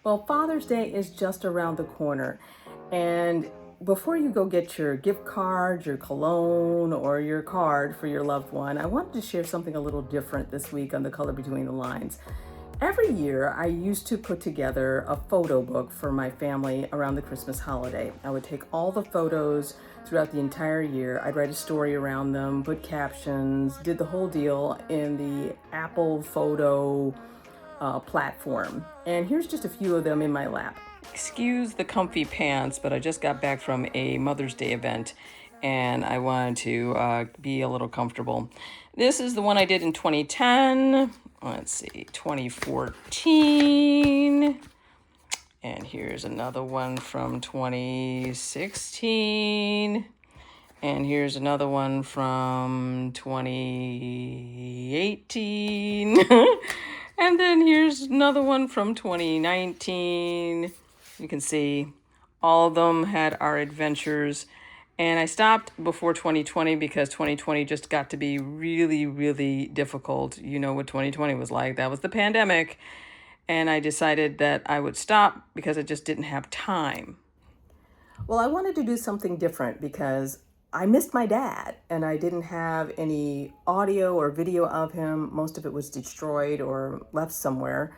Well, Father's Day is just around the corner. And before you go get your gift card, your cologne, or your card for your loved one, I wanted to share something a little different this week on The Color Between the Lines. Every year, I used to put together a photo book for my family around the Christmas holiday. I would take all the photos throughout the entire year. I'd write a story around them, put captions, did the whole deal in the Apple photo platform. And here's just a few of them in my lap. Excuse the comfy pants, but I just got back from a Mother's Day event and I wanted to be a little comfortable. This is the one I did in 2010. Let's see, 2014. And here's another one from 2016. And here's another one from 2018. And then here's another one from 2019. You can see all of them had our adventures. And I stopped before 2020 because 2020 just got to be really, really difficult. You know what 2020 was like. That was the pandemic. And I decided that I would stop because I just didn't have time. Well, I wanted to do something different because I missed my dad and I didn't have any audio or video of him. Most of it was destroyed or left somewhere.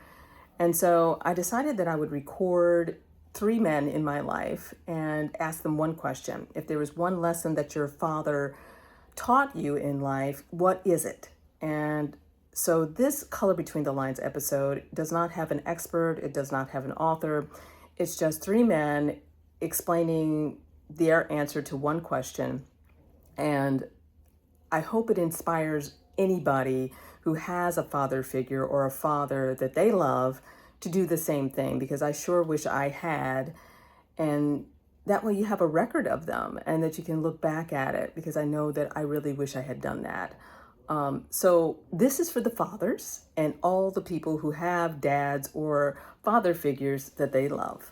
And so I decided that I would record three men in my life and ask them one question. If there was one lesson that your father taught you in life, what is it? And so this Color Between the Lines episode does not have an expert. It does not have an author. It's just three men explaining their answer to one question. And I hope it inspires anybody who has a father figure or a father that they love to do the same thing, because I sure wish I had. And that way you have a record of them and that you can look back at it, because I know that I really wish I had done that. So this is for the fathers and all the people who have dads or father figures that they love.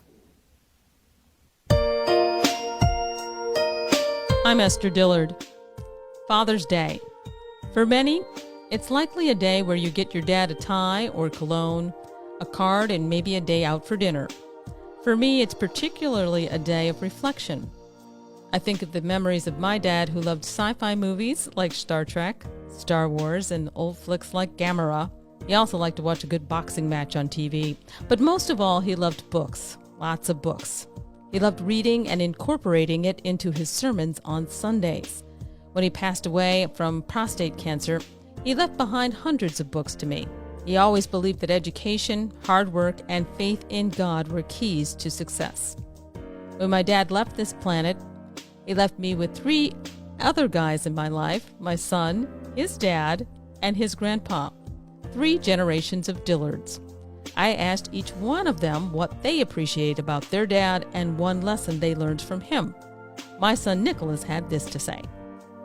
I'm Esther Dillard. Father's Day. For many, it's likely a day where you get your dad a tie or cologne, a card, and maybe a day out for dinner. For me, it's particularly a day of reflection. I think of the memories of my dad, who loved sci-fi movies like Star Trek, Star Wars, and old flicks like Gamera. He also liked to watch a good boxing match on TV. But most of all, he loved books. Lots of books. He loved reading and incorporating it into his sermons on Sundays. When he passed away from prostate cancer, he left behind hundreds of books to me. He always believed that education, hard work, and faith in God were keys to success. When my dad left this planet, he left me with three other guys in my life: my son, his dad, and his grandpa. 3 generations of Dillards. I asked each one of them what they appreciate about their dad and one lesson they learned from him. My son Nicholas had this to say.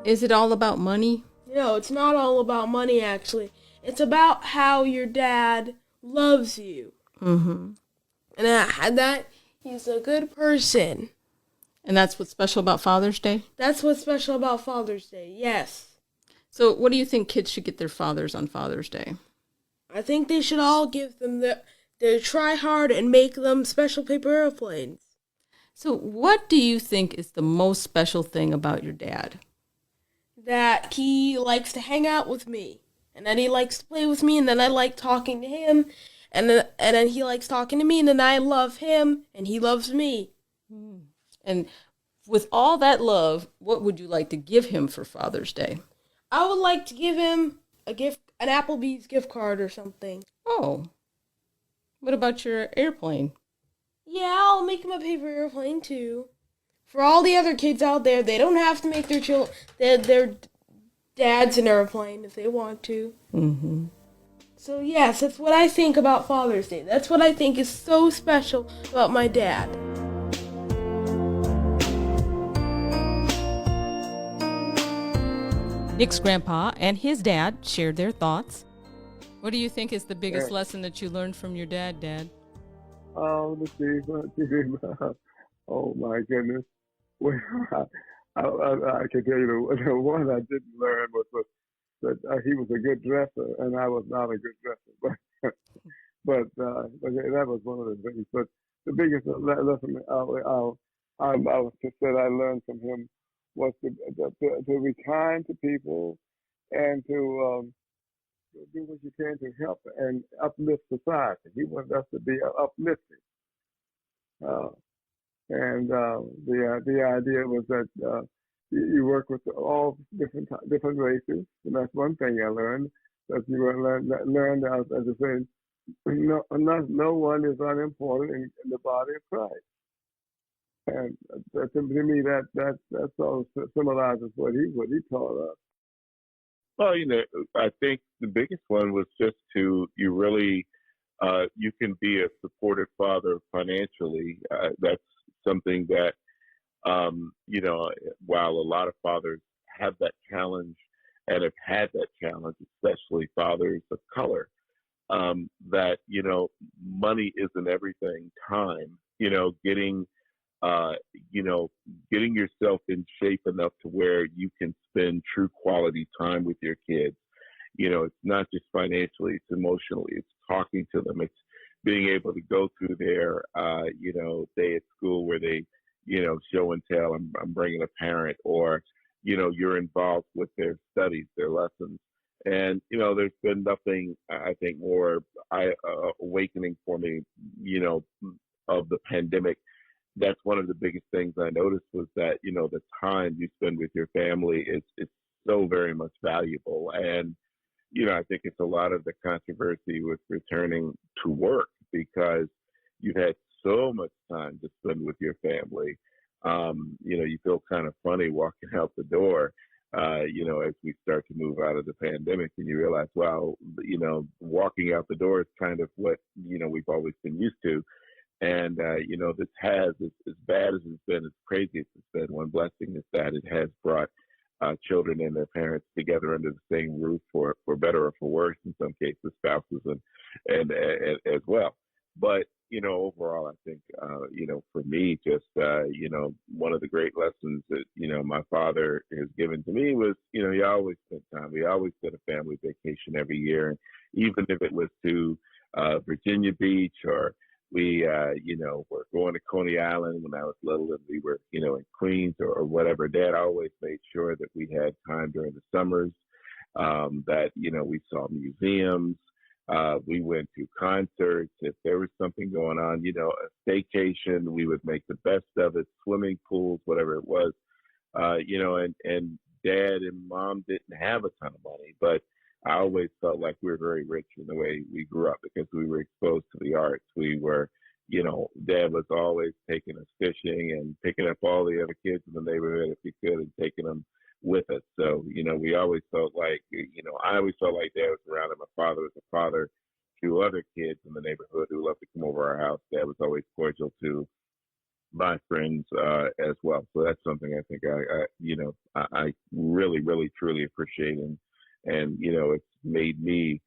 Is it all about money? No, it's not all about money, actually. It's about how your dad loves you. Mm-hmm. And that he's a good person. And that's what's special about Father's Day? That's what's special about Father's Day, yes. So what do you think kids should get their fathers on Father's Day? I think they should all give them their try hard and make them special paper airplanes. So what do you think is the most special thing about your dad? That he likes to hang out with me. And then he likes to play with me, and then I like talking to him. And then he likes talking to me, and then I love him, and he loves me. And with all that love, what would you like to give him for Father's Day? I would like to give him a gift, an Applebee's gift card or something. Oh. What about your airplane? Yeah, I'll make him a paper airplane too. For all the other kids out there, they don't have to make their dads an airplane if they want to. Mm-hmm. So yes, that's what I think about Father's Day. That's what I think is so special about my dad. Nick's grandpa and his dad shared their thoughts. What do you think is the biggest lesson that you learned from your dad, Dad? Let's see. Oh my goodness. Well, I can tell you the one I didn't learn was that he was a good dresser and I was not a good dresser. that was one of the things. But the biggest lesson I learned from him was to be kind to people and to do what you can to help and uplift society. He wanted us to be uplifting. The idea was that you work with all different races, and that's one thing I learned. That you learned as I said, no one is unimportant in the body of Christ. And to me, that all symbolizes what he taught us. Well, I think the biggest one was just you really, you can be a supportive father financially. That's something that, while a lot of fathers have that challenge and have had that challenge, especially fathers of color, that, money isn't everything. Time, getting yourself in shape enough to where you can spend true quality time with your kids. It's not just financially, it's emotionally, it's talking to them, it's being able to go through their, day at school where they, show and tell, I'm bringing a parent, or, you're involved with their studies, their lessons. And, there's been nothing, I think, more awakening for me, of the pandemic. That's one of the biggest things I noticed was that, the time you spend with your family is so very much valuable. And, I think it's a lot of the controversy with returning to work because you've had so much time to spend with your family. You feel kind of funny walking out the door, as we start to move out of the pandemic, and you realize, wow, walking out the door is kind of what, we've always been used to. And, this has, as bad as it's been, as crazy as it's been, one blessing is that it has brought children and their parents together under the same roof for better or for worse, in some cases, spouses and as well. But, overall, I think, for me, just, one of the great lessons that, my father has given to me was, he always spent time. We always did a family vacation every year. And even if it was to Virginia Beach, or we, were going to Coney Island when I was little, and we were, in Queens or whatever, Dad always made sure that we had time during the summers, that, we saw museums. We went to concerts. If there was something going on, a staycation, we would make the best of it, swimming pools, whatever it was, and Dad and Mom didn't have a ton of money, but I always felt like we were very rich in the way we grew up because we were exposed to the arts. We were, Dad was always taking us fishing and picking up all the other kids in the neighborhood if he could and taking them with us. So, we always felt like, I always felt like Dad was around, and my father was a father to other kids in the neighborhood who loved to come over our house. Dad was always cordial to my friends as well. So that's something I think I really, really, truly appreciate. And it's made me,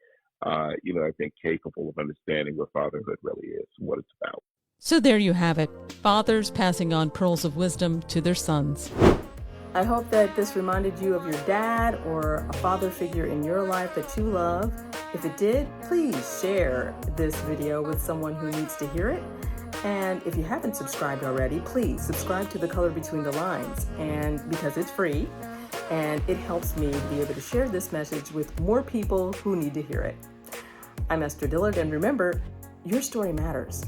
I think, capable of understanding what fatherhood really is and what it's about. So there you have it. Fathers passing on pearls of wisdom to their sons. I hope that this reminded you of your dad or a father figure in your life that you love. If it did, please share this video with someone who needs to hear it. And if you haven't subscribed already, please subscribe to The Color Between the Lines, and because it's free, and it helps me be able to share this message with more people who need to hear it. I'm Esther Dillard, and remember, your story matters.